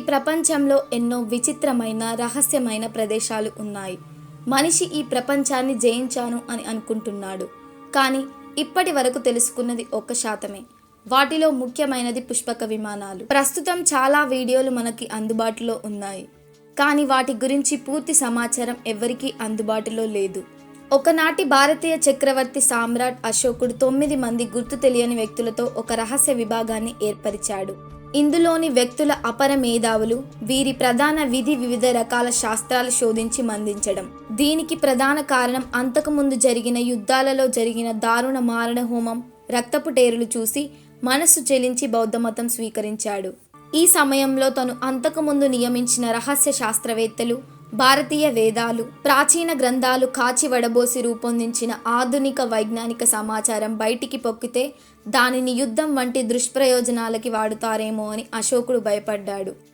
ప్రపంచంలో ఎన్నో విచిత్రమైన రహస్యమైన ప్రదేశాలు ఉన్నాయి. మనిషి ఈ ప్రపంచాన్ని జయించాను అని అనుకుంటున్నాడు. కానీ ఇప్పటి వరకు తెలుసుకున్నది 1%. వాటిలో ముఖ్యమైనది పుష్పక విమానాలు. ప్రస్తుతం చాలా వీడియోలు మనకి అందుబాటులో ఉన్నాయి. కానీ వాటి గురించి పూర్తి సమాచారం ఎవరికీ అందుబాటులో లేదు. ఒకనాటి భారతీయ చక్రవర్తి సామ్రాట్ అశోకుడు 9 మంది గుర్తు తెలియని వ్యక్తులతో ఒక రహస్య విభాగాన్ని ఏర్పరిచాడు. ఇందులోని వ్యక్తుల అపర మేధావులు. వీరి ప్రధాన విధి వివిధ రకాల శాస్త్రాలు శోధించి మందించడం. దీనికి ప్రధాన కారణం అంతకుముందు జరిగిన యుద్ధాలలో జరిగిన దారుణ మారణ హోమం, రక్తపుటేరులు చూసి మనస్సు చెలించి బౌద్ధమతం స్వీకరించాడు. ఈ సమయంలో తను అంతకుముందు నియమించిన రహస్య శాస్త్రవేత్తలు, భారతీయ వేదాలు, ప్రాచీన గ్రంథాలు కాచి వడబోసి రూపొందించిన ఆధునిక వైజ్ఞానిక సమాచారం బయటికి పొక్కితే దానిని యుద్ధం వంటి దుష్ప్రయోజనాలకి వాడుతారేమో అని అశోకుడు భయపడ్డాడు.